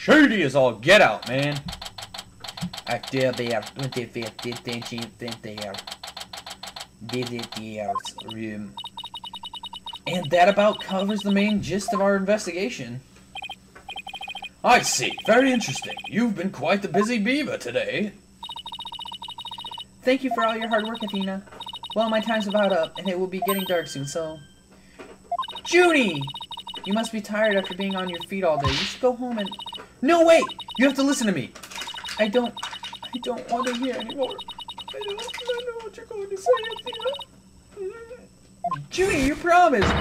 shady as all get out, man. After their 25th detention center, visit their room. And that about covers the main gist of our investigation. I see. Very interesting. You've been quite the busy beaver today. Thank you for all your hard work, Athena. Well, my time's about up, and it will be getting dark soon, so... Junie! You must be tired after being on your feet all day. You should go home and... No, wait! You have to listen to me! I don't want to hear anymore. I don't know what you're going to say, Athena. Junie, you promised!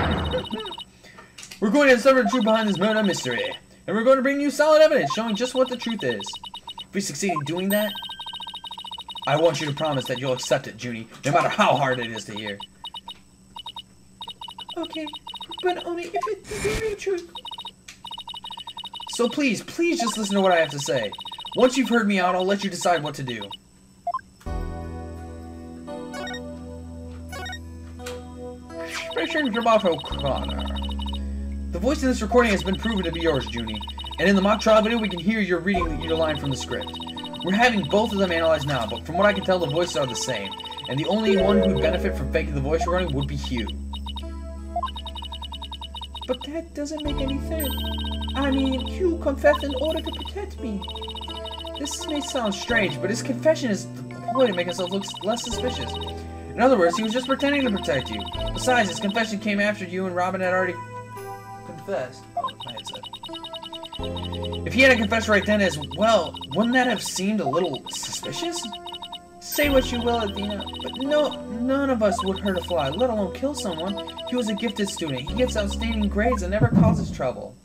We're going to uncover the truth behind this murder mystery. And we're going to bring you solid evidence showing just what the truth is. If we succeed in doing that, I want you to promise that you'll accept it, Junie, no matter how hard it is to hear. Okay, but only if it's the real truth. So please just listen to what I have to say. Once you've heard me out, I'll let you decide what to do. Station Tomato Connor. The voice in this recording has been proven to be yours, Junie. And in the mock trial video, we can hear you reading your line from the script. We're having both of them analyzed now, but from what I can tell, the voices are the same. And the only one who would benefit from faking the voice recording would be Hugh. But that doesn't make any sense. I mean, Hugh confessed in order to protect me. This may sound strange, but his confession is the ploy to make himself look less suspicious. In other words, he was just pretending to protect you. Besides, his confession came after you and Robin had already confessed. Oh, my headset. If he hadn't confessed right then as well, wouldn't that have seemed a little suspicious? Say what you will, Athena, but none of us would hurt a fly, let alone kill someone. He was a gifted student. He gets outstanding grades and never causes trouble.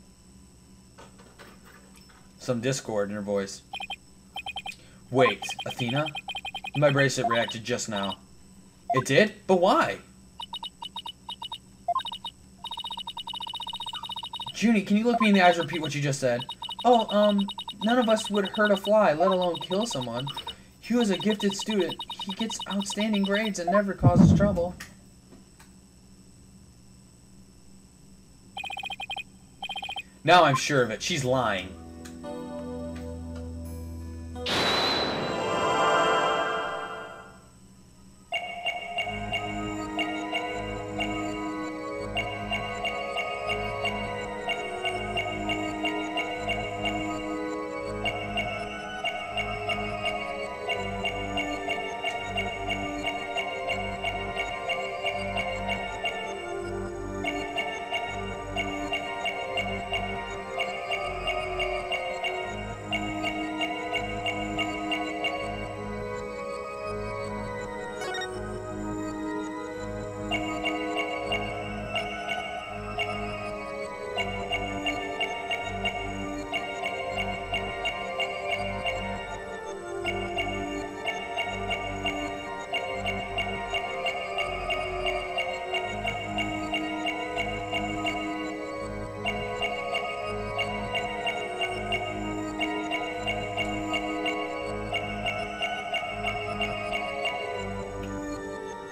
Some discord in her voice. Wait, Athena? My bracelet reacted just now. It did? But why? Junie, can you look me in the eyes and repeat what you just said? Oh, none of us would hurt a fly, let alone kill someone. Hugh is a gifted student. He gets outstanding grades and never causes trouble. Now I'm sure of it. She's lying.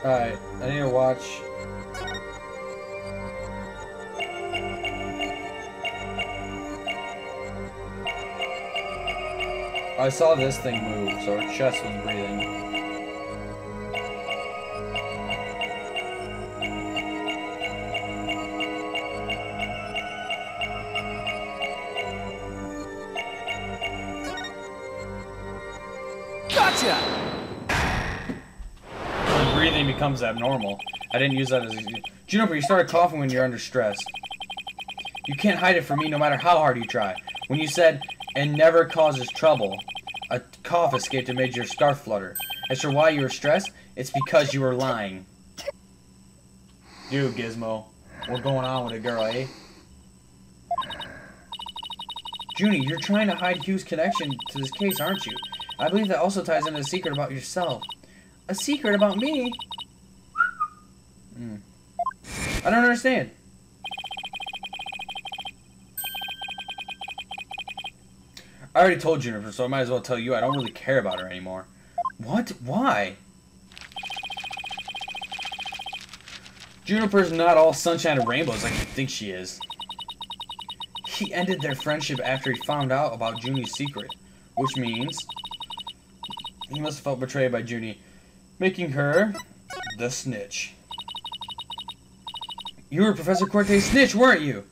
Alright, I need to watch. I saw this thing move, so her chest was breathing. Gotcha! Breathing becomes abnormal. I didn't use that as a... Juniper, you started coughing when you're under stress. You can't hide it from me no matter how hard you try. When you said, and never causes trouble, a cough escaped and made your scarf flutter. As for why you were stressed, it's because you were lying. Dude, Gizmo, what's going on with it, girl, eh? Junie, you're trying to hide Hugh's connection to this case, aren't you? I believe that also ties into a secret about yourself. A secret about me? I don't understand. I already told Juniper, so I might as well tell you I don't really care about her anymore. What? Why? Juniper's not all sunshine and rainbows like you think she is. he ended their friendship after he found out about Junie's secret, which means he must have felt betrayed by Junie, making her the snitch. You were Professor Corte's snitch, weren't you?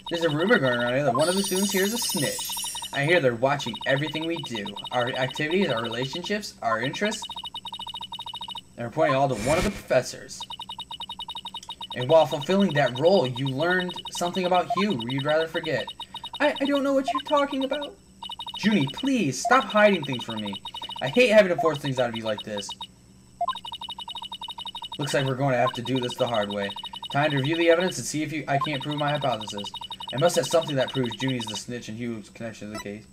There's a rumor going around here that one of the students here is a snitch. I hear they're watching everything we do. Our activities, our relationships, our interests. And reporting all to one of the professors. And while fulfilling that role, you learned something about Hugh you'd rather forget. I don't know what you're talking about. Junie, please, stop hiding things from me. I hate having to force things out of you like this. Looks like we're going to have to do this the hard way. Time to review the evidence and see if I can't prove my hypothesis. I must have something that proves Junie's the snitch and Hugh's connection to the case.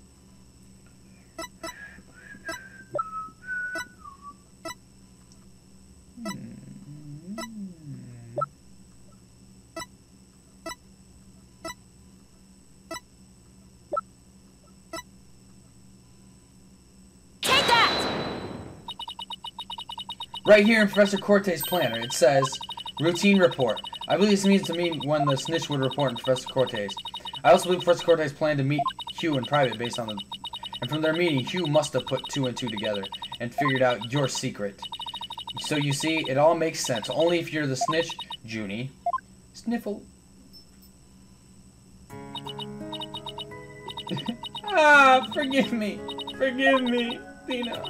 Right here in Professor Corte's planner, it says, routine report. I believe this means to mean when the snitch would report in Professor Corte's. I also believe Professor Corte's planned to meet Hugh in private based on the... And from their meeting, Hugh must have put 2 and 2 together and figured out your secret. So you see, it all makes sense. Only if you're the snitch, Junie. Sniffle. Forgive me. Forgive me, Dina.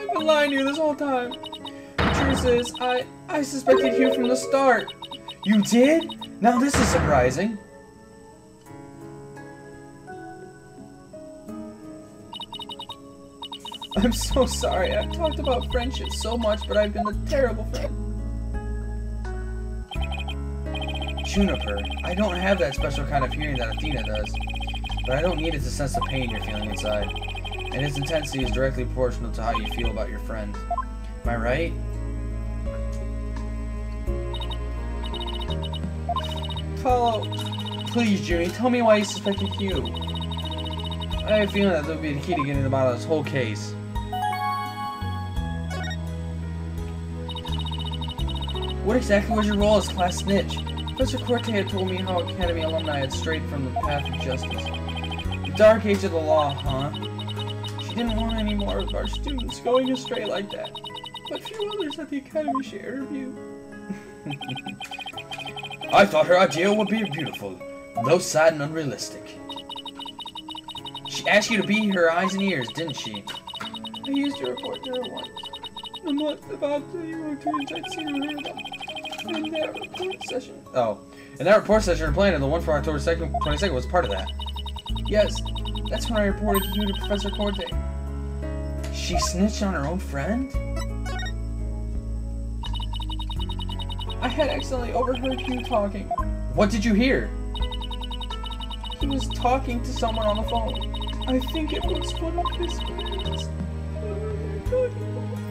I've been lying to you this whole time. The truth is, I suspected Hugh from the start. You did? Now this is surprising. I'm so sorry. I've talked about friendship so much, but I've been a terrible friend. Juniper, I don't have that special kind of hearing that Athena does, but I don't need it to sense the pain you're feeling inside. And its intensity is directly proportional to how you feel about your friend. Am I right? Paulo, please, Junie, tell me why you suspected Hugh. I have a feeling that would be the key to getting them out of this whole case. What exactly was your role as class snitch? Professor Corte had told me how Academy alumni had strayed from the path of justice. The dark age of the law, huh? She didn't want any more of our students going astray like that. But few others at the Academy shared her view. I thought her idea would be beautiful, though sad and unrealistic. She asked you to be her eyes and ears, didn't she? I used to report to her once. A month about the routines I'd seen her about. In that report session. Oh. And that report session you're playing, and the one for October 2nd, 22nd was part of that. Yes. That's when I reported you to Professor Corte. She snitched on her own friend? I had accidentally overheard Hugh talking. What did you hear? He was talking to someone on the phone. I think it was one of his friends.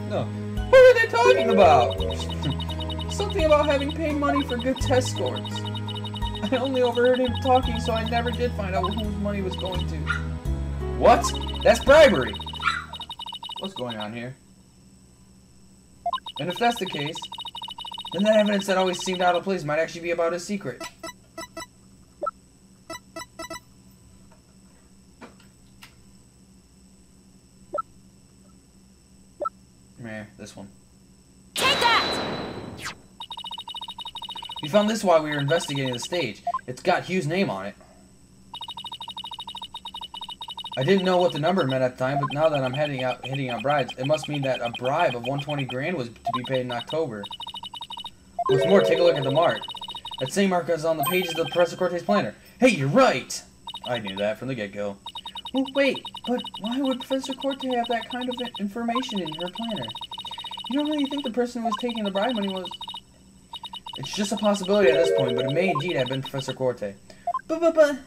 No. What were they talking about? Something about having paid money for good test scores. I only overheard him talking, so I never did find out whose money was going to. What? That's bribery! What's going on here? And if that's the case, then that evidence that always seemed out of place might actually be about his secret. This one. Take that! We found this while we were investigating the stage. It's got Hugh's name on it. I didn't know what the number meant at the time, but now that I'm handing out bribes, it must mean that a bribe of 120 grand was to be paid in October. What's more, take a look at the mark. That same mark is on the pages of Professor Corte's planner. Hey, you're right! I knew that from the get-go. Well, wait, but why would Professor Corte have that kind of information in her planner? You don't really think the person who was taking the bribe money was... It's just a possibility at this point, but it may indeed have been Professor Corte. But...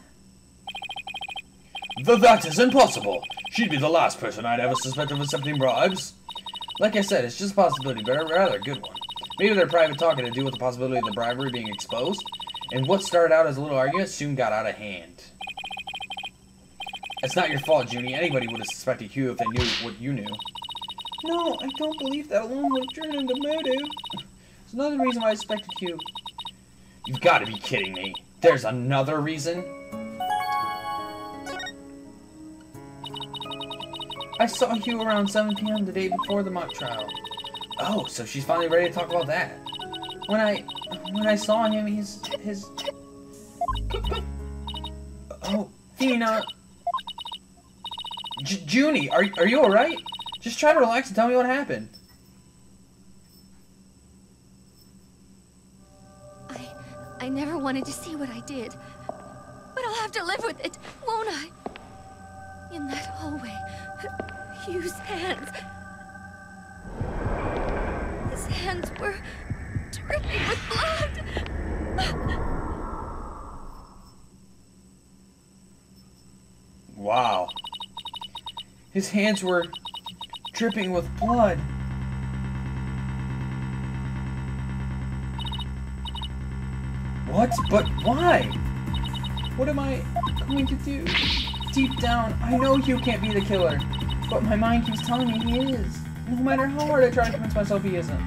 That is impossible! She'd be the last person I'd ever suspect of accepting bribes. Like I said, it's just a possibility, but a rather good one. Maybe their private talk had to do with the possibility of the bribery being exposed, and what started out as a little argument soon got out of hand. It's not your fault, Junie. Anybody would have suspected Hugh if they knew what you knew. No, I don't believe that alone would turn into motive. There's another reason why I suspected Hugh. You've got to be kidding me. There's another reason? I saw Hugh around 7 p.m. the day before the mock trial. Oh, so she's finally ready to talk about that. When I saw him, his... Oh, Tina... Junie, are you alright? Just try to relax and tell me what happened. I never wanted to see what I did. But I'll have to live with it, won't I? In that hallway, Hugh's hands... His hands were dripping with blood. Wow. His hands were dripping with blood. What? But why? What am I going to do? Deep down, I know Hugh can't be the killer, but my mind keeps telling me he is. No matter how hard I try to convince myself he isn't.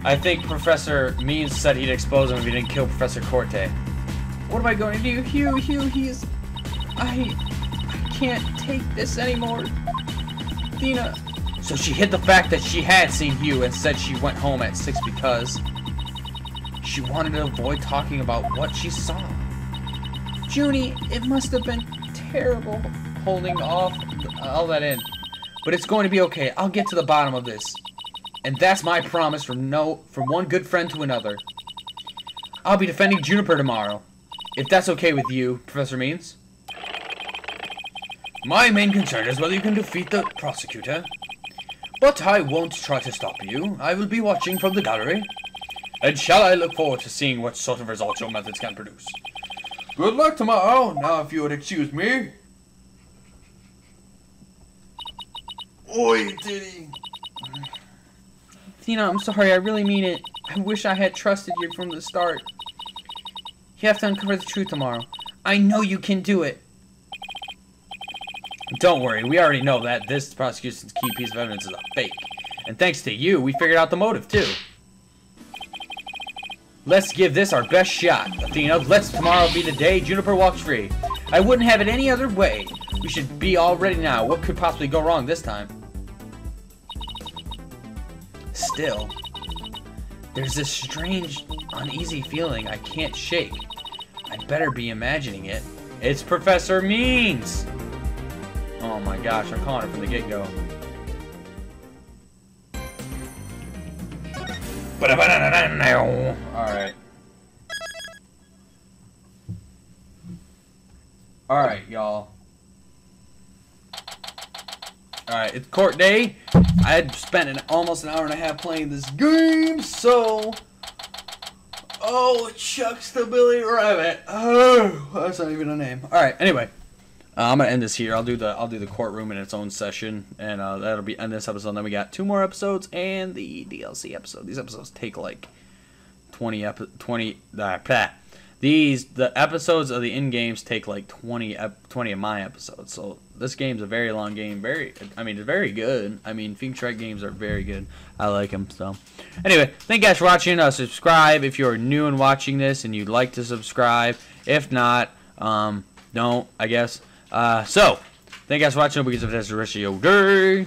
I think Professor Means said he'd expose him if he didn't kill Professor Corte. What am I going to do? Hugh, he's... I can't take this anymore. Tina... So she hid the fact that she had seen Hugh and said she went home at 6 because... she wanted to avoid talking about what she saw. Junie, it must have been terrible Holding off all that in. But it's going to be okay. I'll get to the bottom of this. And that's my promise from one good friend to another. I'll be defending Juniper tomorrow. If that's okay with you, Professor Means. My main concern is whether you can defeat the prosecutor. But I won't try to stop you. I will be watching from the gallery. And shall I look forward to seeing what sort of results your methods can produce. Good luck tomorrow. Now if you would excuse me. Oi, Diddy. Tina, I'm sorry, I really mean it. I wish I had trusted you from the start. You have to uncover the truth tomorrow. I know you can do it. Don't worry, we already know that this prosecution's key piece of evidence is a fake. And thanks to you, we figured out the motive, too. Let's give this our best shot, Athena. Let's tomorrow be the day Juniper walks free. I wouldn't have it any other way. We should be all ready now. What could possibly go wrong this time? Still, there's this strange, uneasy feeling I can't shake. I'd better be imagining it. It's Professor Means! Oh my gosh, I'm calling her from the get-go. Alright. Alright, y'all. Alright, it's court day. I had spent almost an hour and a half playing this game, so... Oh, Chuck's the Billy Rabbit. Oh, that's not even a name. Alright, anyway. I'm gonna end this here. I'll do the courtroom in its own session, and that'll be end this episode. And then we got 2 more episodes and the DLC episode. These episodes take like 20 the episodes of the in games take like 20 of my episodes. So this game's a very long game. It's very good. I mean, Think Trek games are very good. I like them. So anyway, thank you guys for watching. Subscribe if you're new and watching this and you'd like to subscribe. If not, don't, I guess. So thank you guys for watching. Hope you guys have a rest of your day.